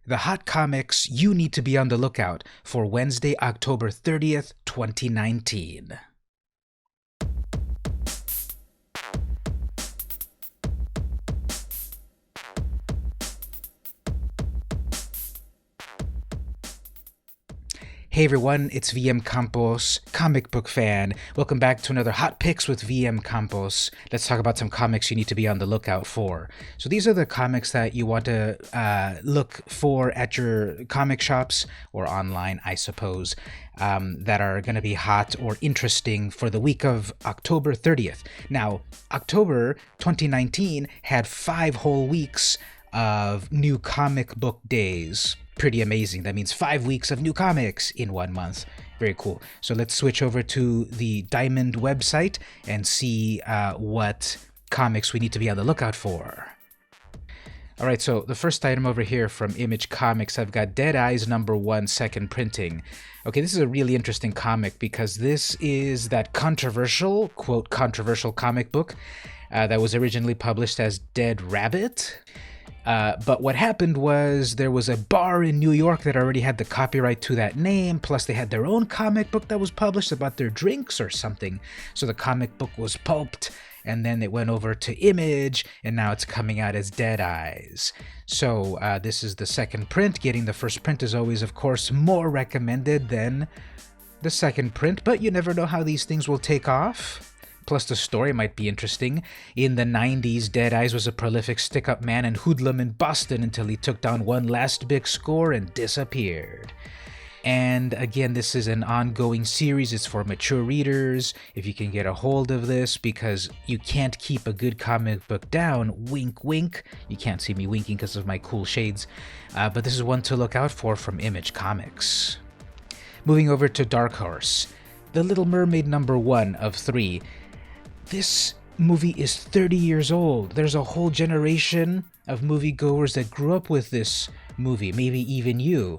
the hot comics you need to be on the lookout for Wednesday, October 30th, 2019. Hey everyone, it's VM Campos, comic book fan. Welcome back to another Hot Picks with VM Campos. Let's talk about some comics you need to be on the lookout for. So these are the comics that you want to look for at your comic shops or online, I suppose, that are going to be hot or interesting for the week of October 30th. Now, October 2019 had 5 whole weeks of new comic book days. Pretty amazing. That means 5 weeks of new comics in 1 month. Very cool. So let's switch over to the Diamond website and see what comics we need to be on the lookout for. All right, so the first item over here from Image Comics, I've got Dead Eyes #1 second printing. Okay, this is a really interesting comic because this is that controversial, quote, controversial comic book that was originally published as Dead Rabbit. But what happened was there was a bar in New York that already had the copyright to that name, plus they had their own comic book that was published about their drinks or something. So the comic book was pulped, and then it went over to Image, and now it's coming out as Dead Eyes. So this is the second print. Getting the first print is always, of course, more recommended than the second print, but you never know how these things will take off. Plus, the story might be interesting. In the 90s, Dead Eyes was a prolific stick-up man and hoodlum in Boston until he took down one last big score and disappeared. And again, this is an ongoing series. It's for mature readers, if you can get a hold of this, because you can't keep a good comic book down. Wink, wink. You can't see me winking because of my cool shades. But this is one to look out for from Image Comics. Moving over to Dark Horse. The Little Mermaid #1 of 3. This movie is 30 years old. There's a whole generation of moviegoers that grew up with this movie, maybe even you.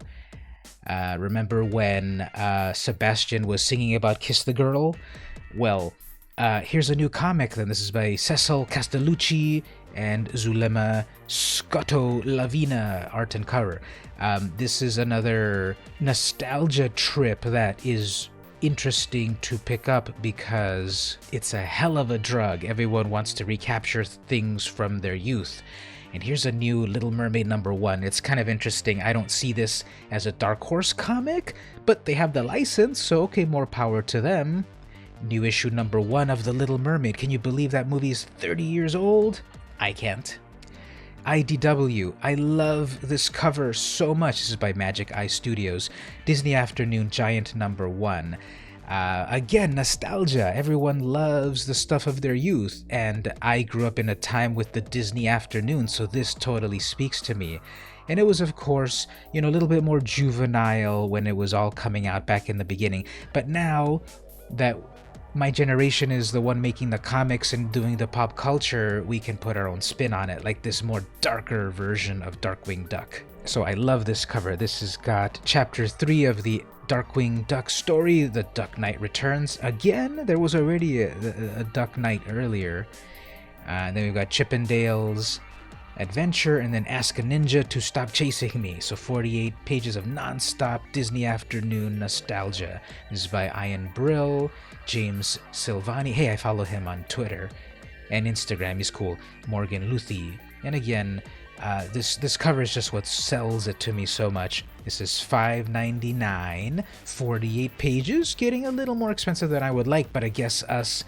Remember when Sebastian was singing about Kiss the Girl? Well, here's a new comic then. This is by Cecil Castellucci and Zulema Scotto-Lavina, art and cover. This is another nostalgia trip that is interesting to pick up because it's a hell of a drug. Everyone wants to recapture things from their youth. And here's a new Little Mermaid #1. It's kind of interesting. I don't see this as a Dark Horse comic, but they have the license, so okay, more power to them. New issue #1 of The Little Mermaid. Can you believe that movie is 30 years old? I can't. IDW. I love this cover so much. This is by Magic Eye Studios. Disney Afternoon Giant #1. Again, nostalgia. Everyone loves the stuff of their youth, and I grew up in a time with the Disney Afternoon, so this totally speaks to me. And it was, of course, a little bit more juvenile when it was all coming out back in the beginning. But now that my generation is the one making the comics and doing the pop culture, we can put our own spin on it, like this more darker version of Darkwing Duck. So I love this cover. This has got chapter 3 of the Darkwing Duck story, The Duck Knight Returns. Again, there was already a Duck Knight earlier. Then we've got Chippendale's Adventure, and then Ask a Ninja to Stop Chasing Me. So 48 pages of non-stop Disney Afternoon nostalgia. This is by Ian Brill, James Silvani. Hey, I follow him on Twitter and Instagram. He's cool. Morgan Luthi. And again, this cover is just what sells it to me so much. This is $5.99, 48 pages, getting a little more expensive than I would like, but I guess us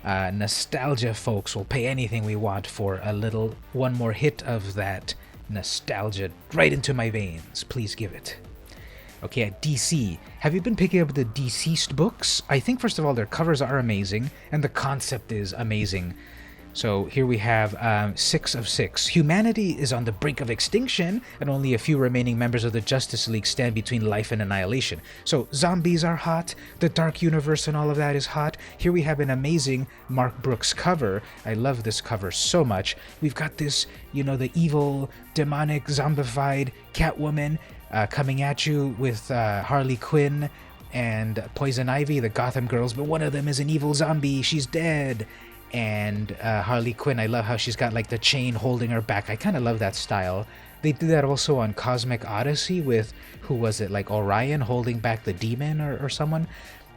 nostalgia folks will pay anything we want for one more hit of that nostalgia right into my veins. Please give it. Okay, at DC. Have you been picking up the Deceased books? I think, first of all, their covers are amazing, and the concept is amazing. So here we have 6 of 6. Humanity is on the brink of extinction, and only a few remaining members of the Justice League stand between life and annihilation. So zombies are hot, the Dark Universe and all of that is hot. Here we have an amazing Mark Brooks cover. I love this cover so much. We've got this, the evil, demonic, zombified Catwoman coming at you with Harley Quinn and Poison Ivy, the Gotham girls, but one of them is an evil zombie. She's dead. And Harley Quinn, I love how she's got like the chain holding her back. I kind of love that style. They did that also on Cosmic Odyssey with, who was it, like Orion holding back the demon or someone?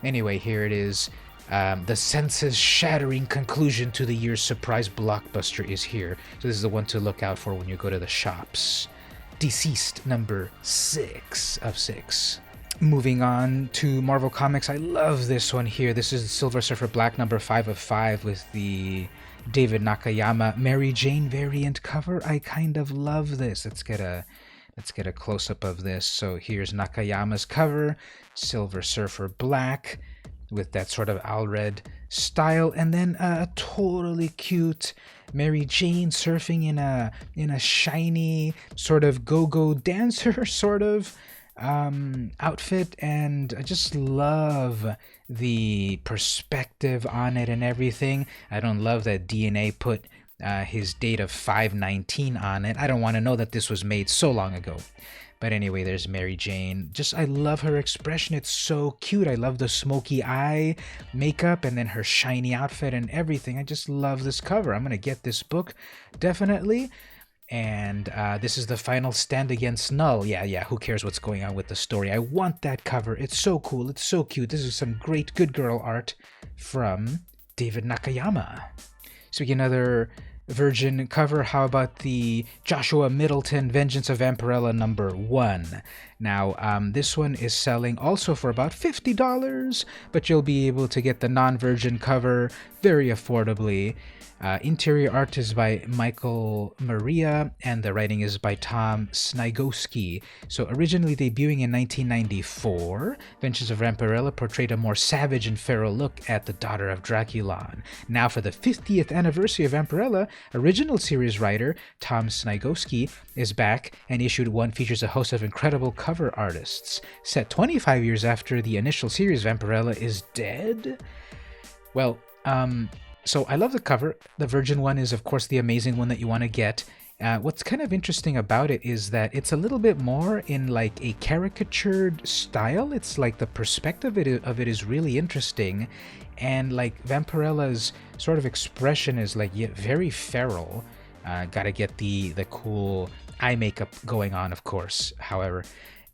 Anyway, here it is. The senses-shattering conclusion to the year's surprise blockbuster is here. So this is the one to look out for when you go to the shops. Deceased number 6 of 6. Moving on to Marvel Comics, I love this one here. This is Silver Surfer Black number 5 of 5 with the David Nakayama Mary Jane variant cover. I kind of love this. Let's get a close-up of this. So here's Nakayama's cover, Silver Surfer Black, with that sort of Alred style, and then a totally cute Mary Jane surfing in a shiny sort of go-go dancer sort of outfit, and I just love the perspective on it and everything. I don't love that DNA put his date of 5/19 on it. I don't want to know that this was made so long ago. But anyway, there's Mary Jane. Just, I love her expression. It's so cute. I love the smoky eye makeup and then her shiny outfit and everything. I just love this cover. I'm going to get this book, definitely. And this is the final stand against Null. Yeah, who cares what's going on with the story? I want that cover. It's so cool. It's so cute. This is some great good girl art from David Nakayama. Speaking of another Virgin cover, how about the Joshua Middleton Vengeance of Vampirella number 1? Now, this one is selling also for about $50, but you'll be able to get the non-Virgin cover very affordably. Interior art is by Michael Maria, and the writing is by Tom Snygoski. So originally debuting in 1994, Vengeance of Vampirella portrayed a more savage and feral look at the daughter of Draculon. Now for the 50th anniversary of Vampirella, original series writer Tom Snygoski is back, and issue 1 features a host of incredible cover artists. Set 25 years after the initial series, Vampirella is dead? Well, so I love the cover. The Virgin one is, of course, the amazing one that you want to get. What's kind of interesting about it is that it's a little bit more in like a caricatured style. It's like the perspective of it is really interesting. And like Vampirella's sort of expression is like very feral. Gotta get the cool eye makeup going on, of course, however.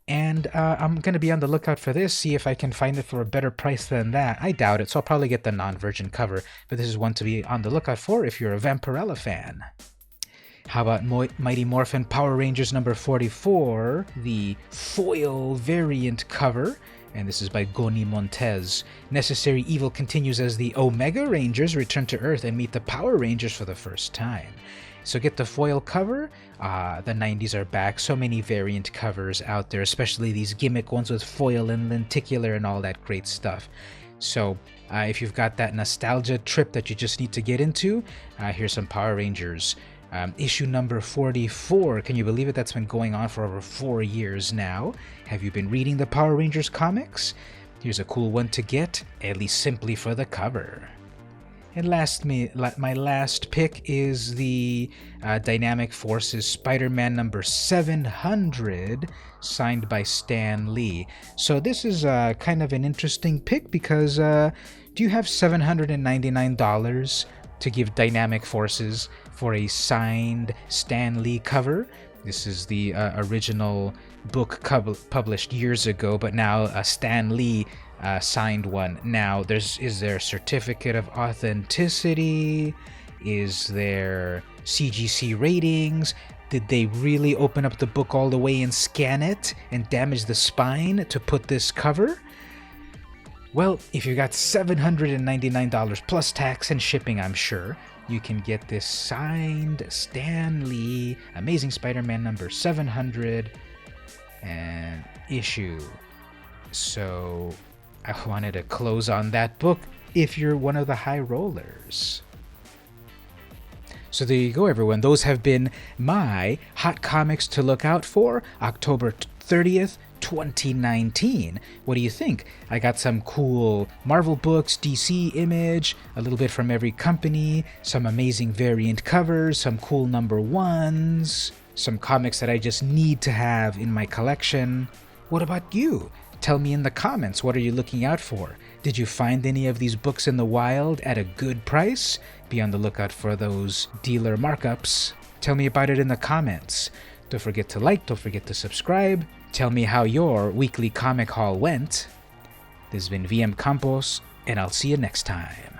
And I'm going to be on the lookout for this, see if I can find it for a better price than that. I doubt it, so I'll probably get the non-Virgin cover, but this is one to be on the lookout for if you're a Vampirella fan. How about Mighty Morphin Power Rangers number 44, the foil variant cover, and this is by Goni Montez. Necessary Evil continues as the Omega Rangers return to Earth and meet the Power Rangers for the first time. So get the foil cover. The 90s are back. So many variant covers out there, especially these gimmick ones with foil and lenticular and all that great stuff. So if you've got that nostalgia trip that you just need to get into, here's some Power Rangers. Issue number 44. Can you believe it? That's been going on for over 4 years now. Have you been reading the Power Rangers comics? Here's a cool one to get, at least simply for the cover. And my last pick is the Dynamic Forces Spider-Man number 700, signed by Stan Lee. So this is kind of an interesting pick because do you have $799 to give Dynamic Forces for a signed Stan Lee cover? This is the original book published years ago, but now Stan Lee signed one. Now, is there a certificate of authenticity? Is there CGC ratings? Did they really open up the book all the way and scan it and damage the spine to put this cover? Well, if you got $799 plus tax and shipping, I'm sure, you can get this signed Stan Lee Amazing Spider-Man number 700 and issue. So I wanted to close on that book if you're one of the high rollers. So there you go, everyone. Those have been my hot comics to look out for October 30th, 2019. What do you think? I got some cool Marvel books, DC, Image, a little bit from every company, some amazing variant covers, some cool number ones, some comics that I just need to have in my collection. What about you? Tell me in the comments, what are you looking out for? Did you find any of these books in the wild at a good price? Be on the lookout for those dealer markups. Tell me about it in the comments. Don't forget to like, don't forget to subscribe. Tell me how your weekly comic haul went. This has been VM Campos, and I'll see you next time.